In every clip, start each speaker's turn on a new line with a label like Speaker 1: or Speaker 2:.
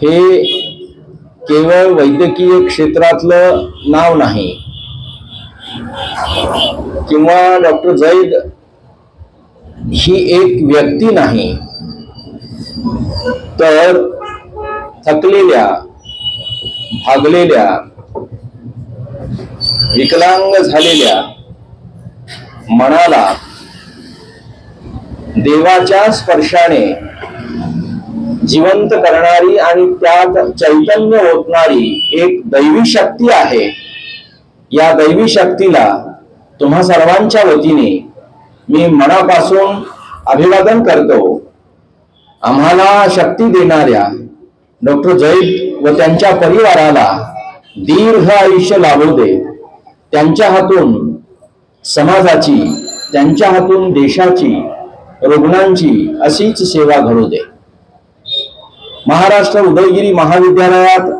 Speaker 1: हे केवळ वैद्यकीय क्षेत्रातलं नाव नाही किंवा डॉक्टर जैद ही एक व्यक्ती नाही, तर थकलेल्या, भागलेल्या, विकलांग झालेल्या मनाला देवाच्या स्पर्शाने जिवंत करणारी आणि त्यात चैतन्य ओतणारी एक दैवी शक्ती आहे। या दैवी शक्तीला तुम्हा सर्वांच्या वतीने मी मनापासून अभिवादन करतो। आम्हाला शक्ती देणाऱ्या डॉक्टर जैद व त्यांच्या परिवाराला दीर्घ आयुष्य लाभू दे। त्यांच्या हातून समाजाची, त्यांच्या हातून देशाची, रुग्णांची अशीच सेवा घडू दे। महाराष्ट्र उदयगिरी महाविद्यालयात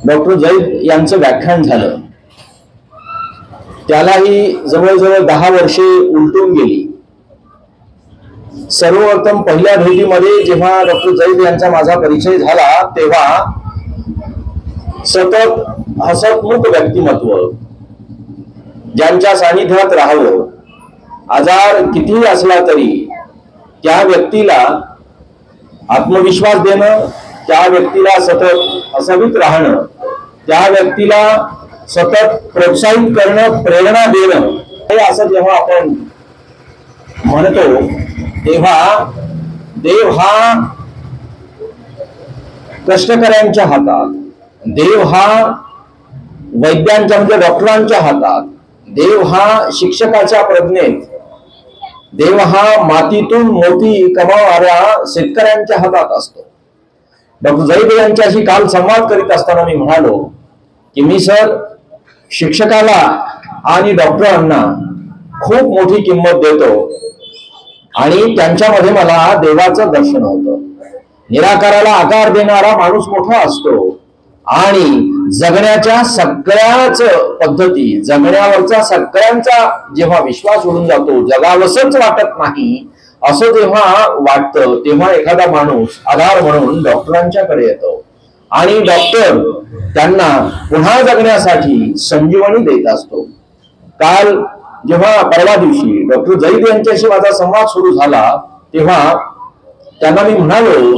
Speaker 1: डॉक्टर जैद यांचं व्याख्यान झालं, त्यालाही जवळजवळ 10 वर्षे उलटून गेली। सर्वप्रथम पहिल्या भेटीमध्ये जेव्हा डॉक्टर जैद यांचा माझा परिचय झाला तेव्हा सतत हसतमुख व्यक्तिमत्व, ज्यांच्या सानिध्यात राहावं, आजार कितीही असला तरी त्या व्यक्तीला आत्मविश्वास देणं, त्या व्यक्तीला सतत हसवीत राहणं, त्या व्यक्तीला सतत प्रोत्साहित करणं, प्रेरणा देणं, हे असं जेव्हा आपण म्हणतो तेव्हा देव हा कष्टकऱ्यांच्या हातात, देव हा वैद्यांच्या म्हणजे डॉक्टरांच्या हातात, देव हा शिक्षकाच्या प्रज्ञेत, देव हा मातीतून मोती कमावणाऱ्या शेतकऱ्यांच्या हातात असतो। डॉक्टर जैद यांच्याशी काल संवाद करीत असताना मी म्हणालो की मी सर शिक्षकाला आणि डॉक्टरांना खूप मोठी किंमत देतो आणि त्यांच्यामध्ये मला देवाचं दर्शन होतं। निराकाराला आकार देणारा माणूस मोठा असतो आणि जगण्याच्या सगळ्याच पद्धती, जगण्यावरचा सगळ्यांचा जेव्हा विश्वास उडून जातो, जगावसच वाटत नाही असं जेव्हा वाटतं तेव्हा एखादा माणूस आधार म्हणून डॉक्टरांच्याकडे येतो आणि डॉक्टर त्यांना पुन्हा जगण्यासाठी संजीवनी देत असतो। काल जेव्हा परवा दिवशी डॉक्टर जैद यांच्याशी माझा संवाद सुरू झाला तेव्हा त्यांना मी म्हणालो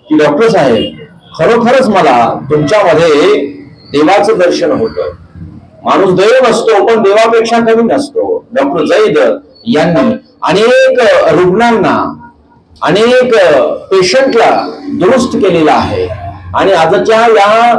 Speaker 1: की डॉक्टर साहेब, खरोखरच मला तुमच्यामध्ये देवाचं दर्शन होतं। माणूस देव असतो पण देवापेक्षा कमी नसतो। डॉक्टर जैद यांनी अनेक रुग्णांना, अनेक पेशंटला दुरुस्त केलेला आहे आणि आजच्या या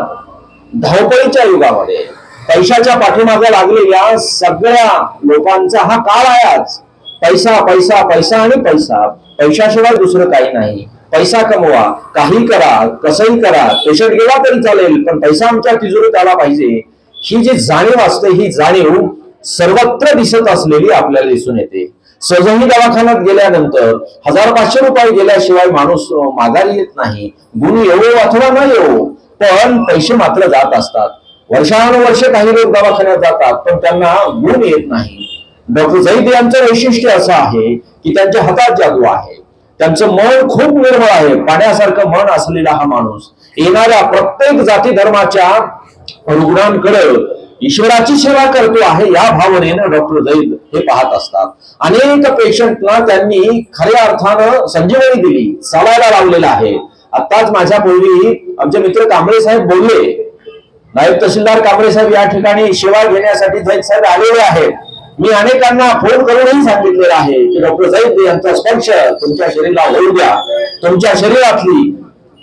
Speaker 1: धावपळीच्या युगामध्ये पैशाच्या पाठीमागे लागलेल्या सगळ्या लोकांचा हा काळ आहे। आज पैसा पैसा पैसा आणि पैसा, पैशाशिवाय दुसरं काही नाही। पैसा कमवा, काही करा, कसंही करा, पेशंट गेला तरी चालेल पण पैसा आमच्या तिजोरीत आला पाहिजे, ही जी जाणीव असते ही जाणीव सर्वत्र दिसत असलेली आपल्याला दिसून येते। सहजही दवाखान्यात गेल्यानंतर 1000-500 रुपये गेल्याशिवाय माणूस माघारी येत नाही। गुण येवो अथवा न येवो पण पैसे मात्र जात असतात। वर्षानुवर्षे काही लोक दवाखान्यात जातात पण त्यांना गुण येत नाही। डॉक्टर जैद यांचं वैशिष्ट्य असं आहे की त्यांच्या हातात जादू आहे, त्यांचं मन खूप निर्मळ आहे। पाण्यासारखं मन असलेला हा माणूस येणाऱ्या प्रत्येक जाती धर्माच्या रुग्णांकडे ईश्वराची सेवा करतो आहे या भावनेनं डॉक्टर जैद हे पाहत असतात। अनेक पेशंटला त्यांनी खऱ्या अर्थानं संजीवनी दिली, चालायला लावलेला आहे। आताच माझ्या पूर्वी आमचे मित्र कांबळे साहेब बोलले, नायब तहसीलदार कांबळे साहेब या ठिकाणी सेवा घेण्यासाठी जैद साहेब आलेले आहेत। मी अनेकांना फोन करूनही सांगितलेलं आहे की डॉक्टर जैद यांचा स्पर्श तुमच्या शरीराला होऊ द्या, तुमच्या शरीरातली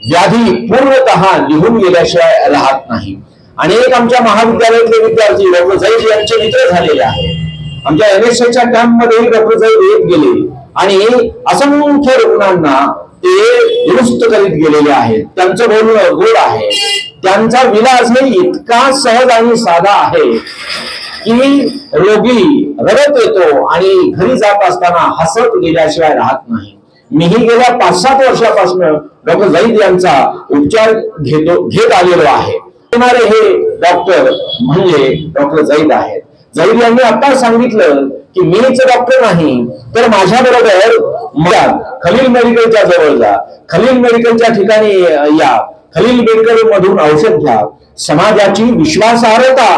Speaker 1: व्याधी पूर्णतः निघून गेल्याशिवाय राहत नाही। अनेक आमच्या महाविद्यालयातले विद्यार्थी डॉक्टर जैद यांचे मित्र झालेले आहेत। आमच्या NSSच्या कॅम्पमध्ये डॉक्टर जैद येत गेले आणि असंख्य रुग्णांना ते दुरुस्त करीत गेलेले आहेत। त्यांचं बोलणं गोड आहे, त्यांचा विलास हे इतका सहज आणि साधा आहे की रोगी रडत येतो आणि घरी जात असताना हसत गेल्याशिवाय राहत नाही। मीही गेल्या 5-7 वर्षापासून डॉक्टर जैद यांचा उपचार घेत आलेलो आहे। हे डॉक्टर म्हणजे डॉक्टर जैद आहेत। जैद यांनी आता सांगितलं की मीच डॉक्टर नाही तर माझ्या बरोबर खलील मेडिकलच्या जवळ जा, खलील मेडिकलच्या ठिकाणी या, खलील मेडिकल मधून औषध घ्या. समाजाची विश्वासार्हता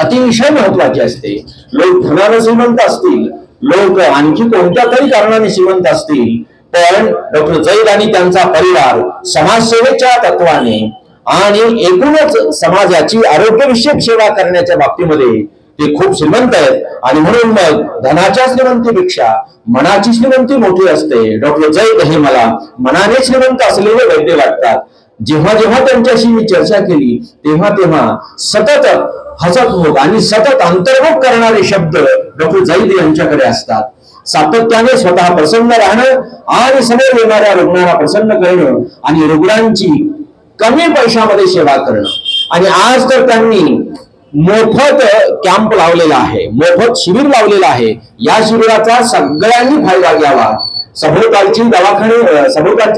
Speaker 1: अतिशय महत्वाची असते. लोक धनाने श्रीमंत असतील, लोक आणखी कोणत्या तरी कारणाने श्रीमंत असतील, पण डॉक्टर झैद आणि त्यांचा परिवार समाजसेवेच्या तत्वाने आणि एकूणच समाजाची आरोग्यविषयक सेवा करण्याच्या बाबतीमध्ये ते खूप श्रीमंत आहेत. आणि म्हणून मग धनाच्या श्रीमंतीपेक्षा मनाची श्रीमंती मोठी असते. डॉक्टर झैद हे मला मनाने श्रीमंत असलेले वैद्य वाटतात. जेव्हा जेव्हा त्यांच्याशी मी चर्चा केली तेव्हा तेव्हा सतत हसतमुख आणि सतत अंतर्मुख करणारे शब्द डॉक्टर झैद यांच्याकडे असतात. सातत्याने स्वतः प्रसन्न राहणं आणि समोर येणाऱ्या रुग्णांना प्रसन्न करणं आणि रुग्णांची कमी पैशामध्ये सेवा करणं. आणि आज तर त्यांनी मोफत कॅम्प लावलेला आहे, मोफत शिबिर लावलेलं आहे. या शिबिराचा सगळ्यांनी फायदा घ्यावा. सभोवतालचे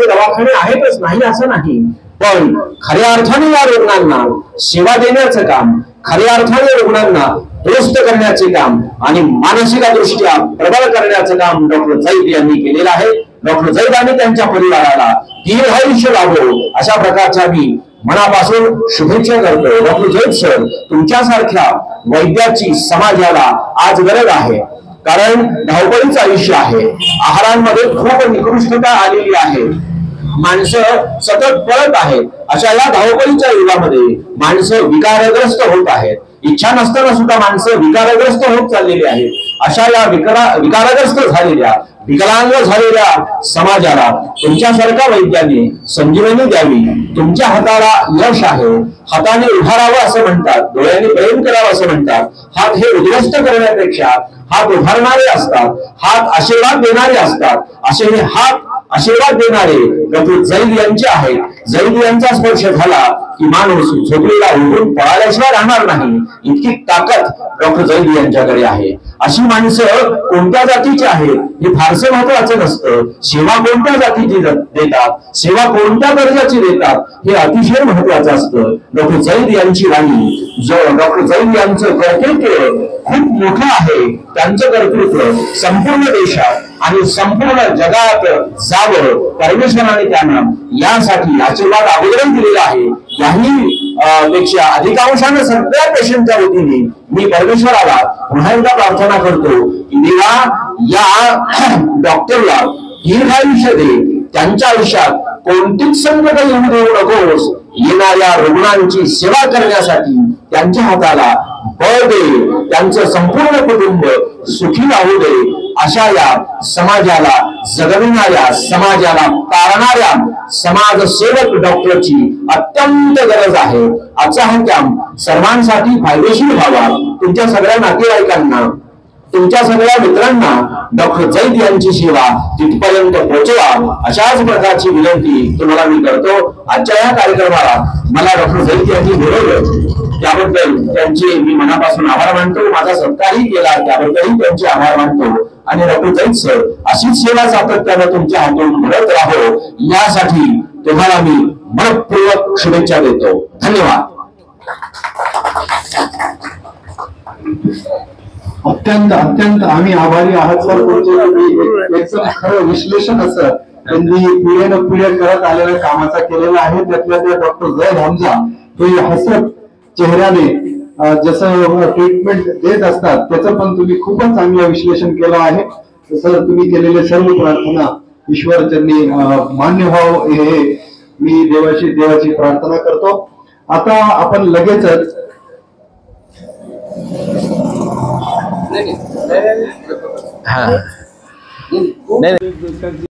Speaker 1: दवाखाने आहेतच, नाही असं नाही, पण खऱ्या अर्थाने या रुग्णांना सेवा देण्याचं काम, खऱ्या अर्थाने रुग्णांना दुरुस्त करण्याचे काम आणि मानसिकदृष्ट्या प्रबळ करण्याचं काम डॉक्टर झैद यांनी केलेलं आहे. डॉक्टर झैद आणि त्यांच्या परिवाराला दीर्घायुष्य लाभो अशा प्रकारच्या मी मनापासून शुभेच्छा करतो. डॉक्टर झैद सर, तुमच्यासारख्या वैद्याची समाजाला आज गरज आहे. कारण धावपळीचं आयुष्य आहे, आहारांमध्ये खूप निकृष्टता आलेली आहे, माणसं सतत पळत आहेत. अशा या धावपळीच्या युगामध्ये माणसं विकारग्रस्त होत आहेत. इच्छा नसताना सुद्धा माणसं विकारग्रस्त होत चाललेली आहेत. अशा या विकारग्रस्त झालेल्या, विकलांग झालेल्या समाजाला तुमच्यासारख्या वैद्याने संजीवनी द्यावी. तुमच्या हाताला यश आहे. हाताने उभारावं असं म्हणतात, डोळ्याने प्रेम करावं असं म्हणतात. हात हे उद्ध्वस्त करण्यापेक्षा हात उभारणारे असतात, हात आशीर्वाद देणारे असतात. असे हे हात आशीर्वाद देणारे डॉक्टर झैद यांचे आहेत. झैद यांचा स्पर्श झाला की माणूस झोपलेला उठून पळाल्याशिवाय राहणार नाही, इतकी ताकद डॉक्टर झैद यांच्याकडे आहे. अशी माणसं कोणत्या जातीची आहेत हे फारसं महत्वाचं नसतं. सेवा कोणत्या जातीची देतात, सेवा कोणत्या दर्जाची देतात हे अतिशय महत्वाचं असतं. डॉक्टर झैद यांची वाणी, डॉक्टर झैद यांचं कर्तृत्व खूप मोठं आहे. त्यांचं कर्तृत्व संपूर्ण देशात आणि संपूर्ण जगात जावं, परमेश्वराने त्यांना यासाठी आशीर्वाद अगोदरच दिलेला आहे. याही पेक्षा अधिकांशाने सगळ्या पेशंटच्या वतीने मी परमेश्वराला पुन्हा एकदा प्रार्थना करतो की देवा या डॉक्टरला दीर्घायुष्य दे, त्यांच्या आयुष्यात कोणतीच संकट येऊ देऊ नकोस. येणाऱ्या रुग्णांची सेवा करण्यासाठी त्यांच्या हाताला बळ दे, त्यांचं संपूर्ण कुटुंब सुखी राहू दे. अशा या समाजाला जगविणाऱ्या, समाजाला तारणाऱ्या समाजसेवक डॉक्टरची अत्यंत गरज आहे. आजचा हा कॅम्प सर्वांसाठी फायदेशीर व्हावा. तुमच्या सगळ्या नातेवाईकांना, तुमच्या सगळ्या मित्रांना डॉक्टर झैद यांची सेवा तिथपर्यंत पोहोचवा अशाच प्रकारची विनंती तुम्हाला मी करतो. आजच्या या कार्यक्रमाला मला डॉक्टर झैद यांनी बोलवलं त्याबद्दल त्यांचे मी मनापासून आभार मानतो. माझा सत्कारही केला त्याबद्दलही त्यांचे आभार मानतो. आणि डॉक्टर झैद सर, अशीच सेवा सातत्यानं तुमच्या हातून मिळत राहो यासाठी तुम्हाला मी मनपूर्वक शुभेच्छा देतो. धन्यवाद.
Speaker 2: अत्यंत अत्यंत आम्ही आभारी आहात सर. तुमचे खरं विश्लेषण असं त्यांनी पिढ्यान पिढ्या करत आलेल्या कामाचा केलेला आहे. त्यातल्या त्या डॉक्टर झैद हमजा हे हसत चेहऱ्याने जसं ट्रीटमेंट देत असतात त्याचं पण तुम्ही खूपच चांगलं विश्लेषण केलं आहे. सर, तुम्ही केलेले सर्व प्रार्थना ईश्वर त्यांनी मान्य व्हावं हे मी देवाची प्रार्थना करतो. आता आपण लगेचच
Speaker 1: हा